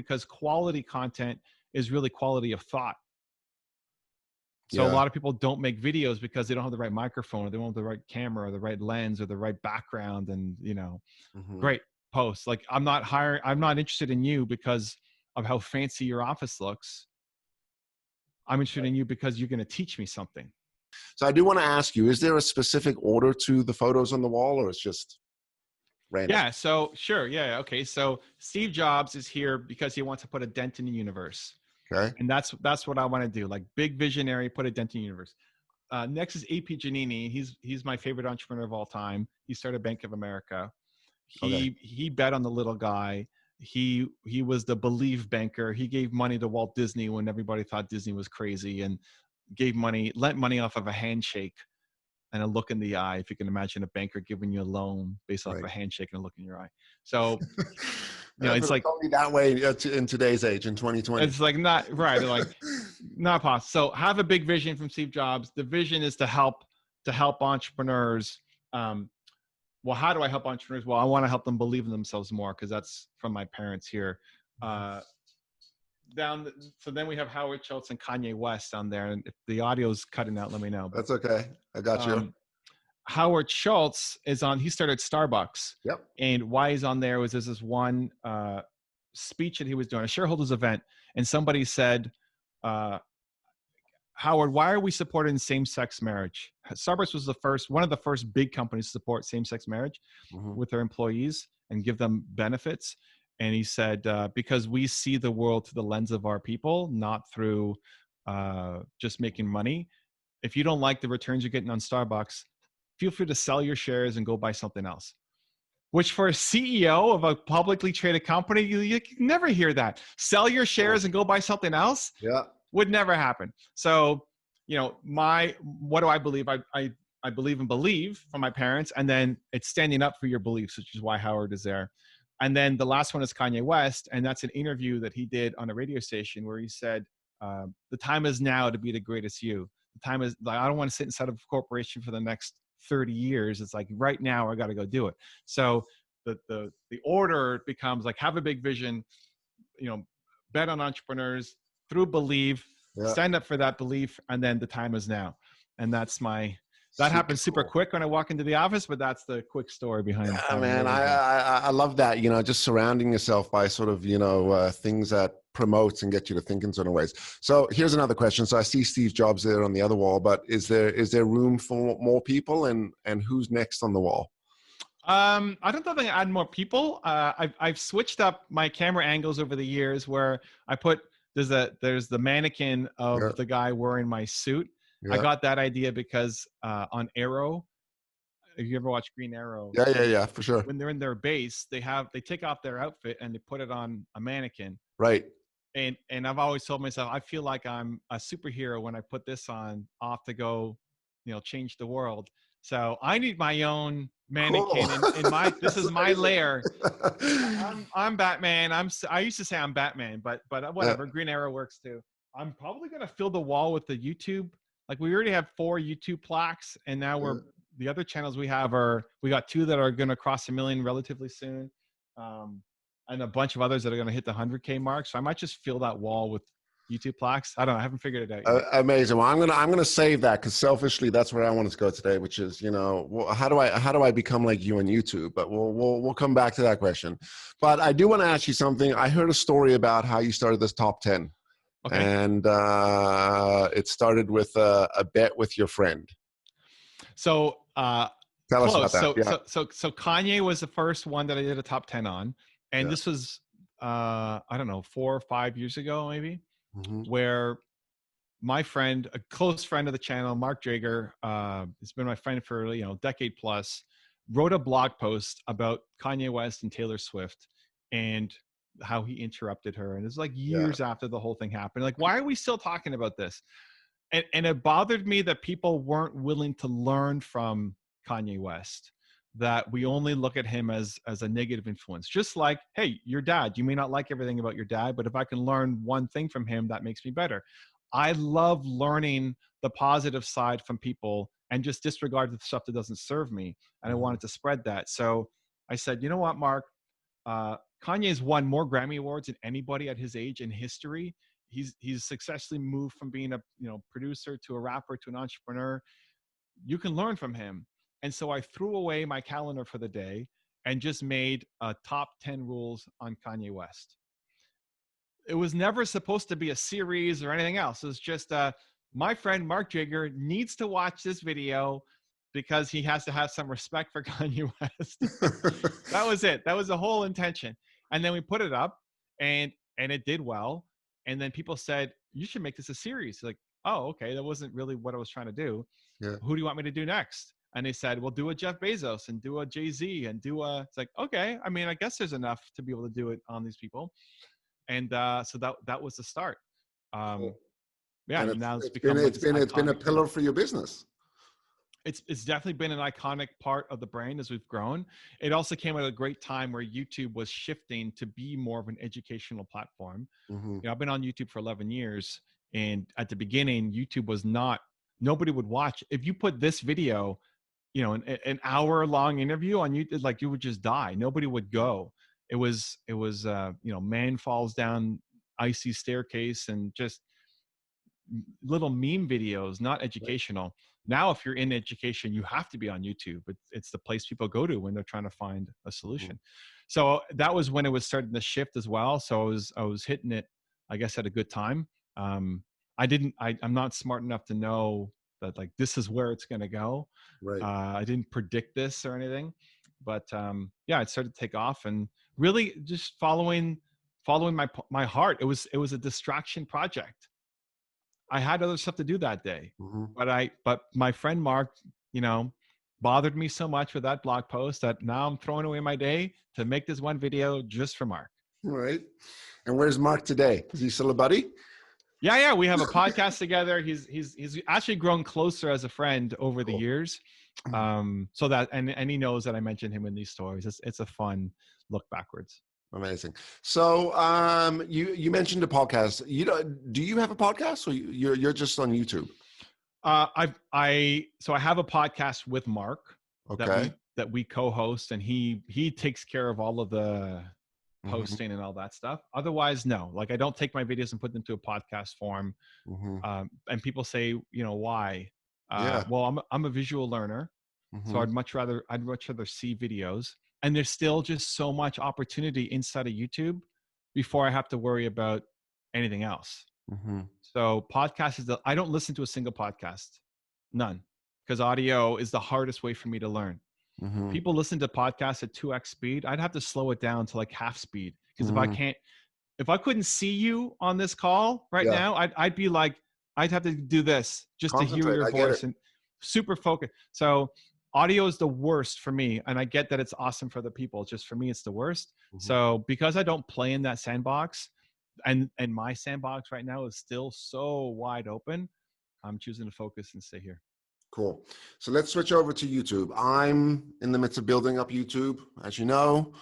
because quality content is really quality of thought. So a lot of people don't make videos because they don't have the right microphone, or they don't have the right camera, or the right lens, or the right background. And, you know, great posts. Like, I'm not interested in you because of how fancy your office looks. I'm interested in you because you're going to teach me something. So I do want to ask you, is there a specific order to the photos on the wall, or it's just random? Yeah. So sure. Yeah. Okay. So Steve Jobs is here because he wants to put a dent in the universe. Okay. And that's what I want to do. Like, big visionary, put a dent in the universe. Next is AP Giannini. He's my favorite entrepreneur of all time. He started Bank of America. He bet on the little guy. He was the believe banker. He gave money to Walt Disney when everybody thought Disney was crazy, and lent money off of a handshake and a look in the eye. If you can imagine a banker giving you a loan based off of a handshake and a look in your eye. So, you know, it's like only that way in today's age, in 2020. It's like not right. Like, not possible. So have a big vision from Steve Jobs. The vision is to help entrepreneurs. Well, how do I help entrepreneurs? Well, I want to help them believe in themselves more, because that's from my parents here. So then we have Howard Schultz and Kanye West on there. And if the audio's cutting out, let me know. That's okay. I got you. Howard Schultz he started Starbucks. Yep. And why he's on there was there's this one speech that he was doing, a shareholders event. And somebody said, Howard, why are we supporting same-sex marriage? Starbucks was one of the first big companies to support same-sex marriage with their employees and give them benefits. And he said, because we see the world through the lens of our people, not through just making money. If you don't like the returns you're getting on Starbucks, feel free to sell your shares and go buy something else. Which, for a CEO of a publicly traded company, you never hear that. Sell your shares and go buy something else? Yeah. Would never happen. So, you know, what do I believe? I believe and believe from my parents, and then it's standing up for your beliefs, which is why Howard is there. And then the last one is Kanye West, and that's an interview that he did on a radio station where he said, the time is now to be the greatest you. The time is, like, I don't want to sit inside of a corporation for the next 30 years. It's like, right now I got to go do it. So the order becomes like, have a big vision, you know, bet on entrepreneurs through belief, stand up for that belief, and then the time is now. And that happens super quick when I walk into the office, but that's the quick story behind it. Yeah, man, I love that, you know, just surrounding yourself by sort of, you know, things that promotes and get you to think in certain ways. So here's another question. So I see Steve Jobs there on the other wall, but is there room for more people, and who's next on the wall? I don't know if I can add more people. I've switched up my camera angles over the years, where I put, there's the mannequin of the guy wearing my suit. I got that idea because on Arrow, if you ever watch Green Arrow, yeah, for sure. When they're in their base, they take off their outfit and they put it on a mannequin. Right. And I've always told myself, I feel like I'm a superhero when I put this on, off to go, you know, change the world. So I need my own mannequin. Cool. in this is my lair. I'm Batman. I used to say I'm Batman, but whatever. Green Arrow works too. I'm probably gonna fill the wall with the YouTube. Like, we already have 4 YouTube plaques, and now the other channels we got 2 that are gonna cross 1 million relatively soon, and a bunch of others that are gonna hit the 100K mark. So I might just fill that wall with YouTube plaques. I don't know. I haven't figured it out yet. Amazing. Well, I'm gonna save that, because selfishly, that's where I wanted to go today, which is, you know, how do I become like you on YouTube? But we'll come back to that question. But I do want to ask you something. I heard a story about how you started this top 10, and it started with a bet with your friend. So tell us about that. So Kanye was the first one that I did a top 10 on, and this was I don't know, 4 or 5 years ago, maybe. Where my friend, a close friend of the channel, Mark Jager, has been my friend for, you know, decade plus, wrote a blog post about Kanye West and Taylor Swift and how he interrupted her. And it's like years after the whole thing happened. Like, why are we still talking about this? And it bothered me that people weren't willing to learn from Kanye West, that we only look at him as a negative influence. Just like, hey, your dad, you may not like everything about your dad, but if I can learn one thing from him, that makes me better. I love learning the positive side from people and just disregard the stuff that doesn't serve me. And I wanted to spread that. So I said, you know what, Mark, Kanye's won more Grammy Awards than anybody at his age in history. He's successfully moved from being a producer to a rapper to an entrepreneur. You can learn from him. And so I threw away my calendar for the day and just made a top 10 rules on Kanye West. It was never supposed to be a series or anything else. It was just my friend Mark Jigger needs to watch this video because he has to have some respect for Kanye West. That was it. That was the whole intention. And then we put it up and it did well. And then people said, you should make this a series. Like, oh, okay. That wasn't really what I was trying to do. Yeah. Who do you want me to do next? And they said, well, do a Jeff Bezos and do a Jay-Z and it's like, okay. I mean, I guess there's enough to be able to do it on these people. And so that was the start. Cool. Yeah. And now it's been a pillar for your business. It's definitely been an iconic part of the brand as we've grown. It also came at a great time where YouTube was shifting to be more of an educational platform. I've been on YouTube for 11 years. And at the beginning, YouTube was nobody would watch. If you put this video, an hour long interview on YouTube, like you would just die. Nobody would go. It was man falls down icy staircase and just little meme videos, not educational. Now, if you're in education, you have to be on YouTube. It's the place people go to when they're trying to find a solution. So that was when it was starting to shift as well. So I was hitting it, I guess, at a good time. I'm not smart enough to know that like this is where it's going to go. Right. I didn't predict this or anything, but it started to take off and really just following my heart. It was a distraction project. I had other stuff to do that day, but my friend Mark, bothered me so much with that blog post that now I'm throwing away my day to make this one video just for Mark. Right. And where's Mark today? Is he still a buddy? Yeah. We have a podcast together. He's actually grown closer as a friend over the years. So that, and he knows that I mentioned him in these stories. It's a fun look backwards. Amazing. So you mentioned a podcast. Do you have a podcast or you're just on YouTube? So I have a podcast with Mark that we co-host, and he takes care of all of the posting and all that stuff. Otherwise, no. Like I don't take my videos and put them to a podcast form. And people say, why? Well, I'm a visual learner, so I'd much rather see videos. And there's still just so much opportunity inside of YouTube before I have to worry about anything else. So podcast I don't listen to a single podcast, none, because audio is the hardest way for me to learn. People listen to podcasts at 2x speed. I'd have to slow it down to like half speed, because if I couldn't see you on this call right now, I'd be like, I'd have to do this just to hear your voice and super focused. So audio is the worst for me, and I get that it's awesome for the people. Just for me, it's the worst. So because I don't play in that sandbox, and my sandbox right now is still so wide open, I'm choosing to focus and stay here. Cool. So let's switch over to YouTube. I'm in the midst of building up YouTube, as you know.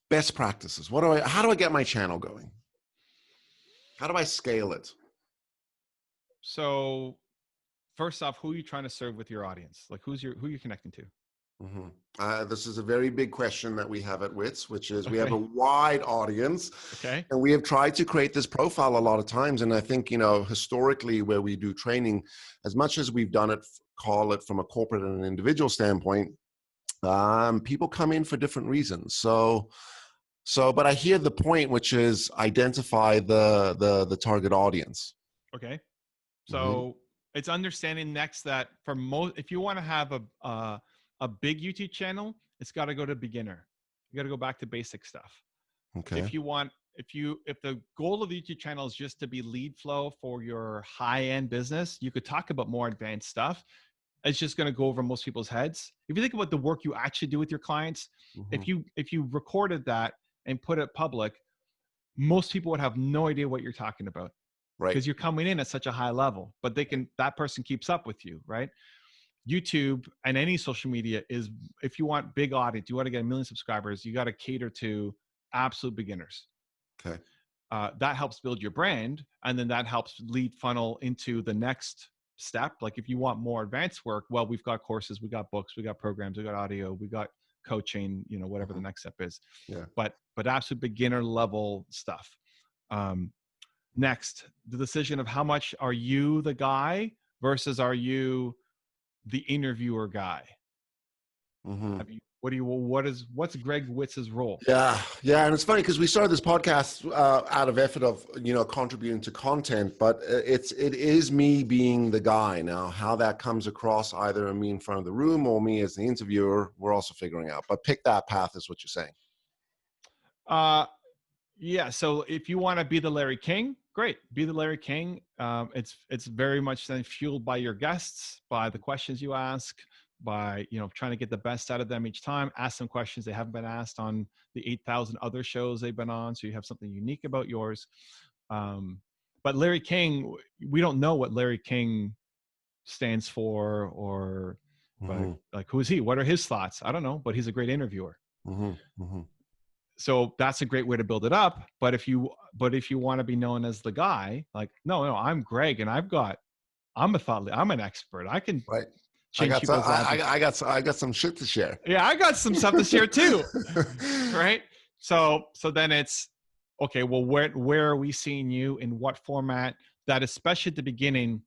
Best practices. How do I get my channel going? How do I scale it? So first off, who are you trying to serve with your audience? Like who are you connecting to? This is a very big question that we have at Witz, which is we have a wide audience, and we have tried to create this profile a lot of times. And I think, historically where we do training, as much as we've done it, call it from a corporate and an individual standpoint, people come in for different reasons. But I hear the point, which is identify the target audience. Okay. So it's understanding next that if you want to have a big YouTube channel, it's got to go to beginner. You got to go back to basic stuff. Okay. If the goal of the YouTube channel is just to be lead flow for your high-end business, you could talk about more advanced stuff. It's just going to go over most people's heads. If you think about the work you actually do with your clients, if you recorded that and put it public, most people would have no idea what you're talking about. Right. Because you're coming in at such a high level, but that person keeps up with you, right? YouTube and any social media is, if you want big audience, you want to get 1 million subscribers, you got to cater to absolute beginners. Okay. That helps build your brand, and then that helps lead funnel into the next step. Like if you want more advanced work, well, we've got courses, we got books, we got programs, we got audio, we got coaching, whatever the next step is. Yeah. But absolute beginner level stuff. Next, the decision of how much are you the guy versus are you the interviewer guy? What's Greg Witz's role? Yeah, and it's funny because we started this podcast out of effort of contributing to content, but it is me being the guy now. How that comes across, either me in front of the room or me as the interviewer, we're also figuring out. But pick that path is what you're saying. Yeah. So if you want to be the Larry King, great, be the Larry King. It's very much then fueled by your guests, by the questions you ask, by trying to get the best out of them each time. Ask them questions they haven't been asked on the 8,000 other shows they've been on, so you have something unique about yours. But Larry King, we don't know what Larry King stands for, or like who is he? What are his thoughts? I don't know, but he's a great interviewer. So that's a great way to build it up. But if you want to be known as the guy, like, no, I'm Greg, and I'm an expert. I can change people's lives. I got some shit to share. Yeah, I got some stuff to share too. Right. So then it's okay. Well, where are we seeing you, in what format? That, especially at the beginning,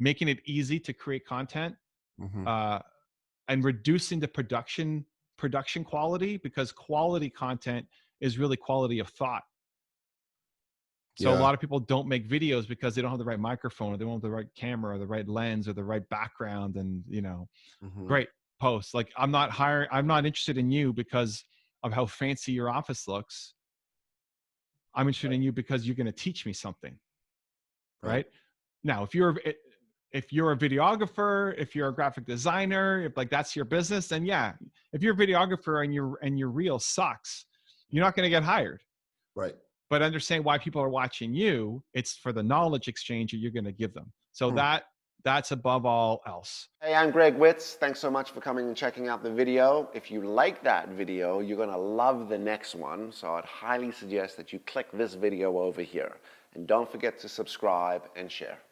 making it easy to create content, and reducing the production quality, because quality content is really quality of thought. So a lot of people don't make videos because they don't have the right microphone, or they don't have the right camera, or the right lens, or the right background. And great posts. Like, I'm not interested in you because of how fancy your office looks. I'm interested in you because you're going to teach me something. Right? Now, if you're a videographer, if you're a graphic designer, if like that's your business, then yeah. If you're a videographer and your reel sucks, you're not going to get hired. Right. But understand why people are watching you. It's for the knowledge exchange that you're going to give them. So that's above all else. Hey, I'm Greg Witz. Thanks so much for coming and checking out the video. If you like that video, you're going to love the next one. So I'd highly suggest that you click this video over here. And don't forget to subscribe and share.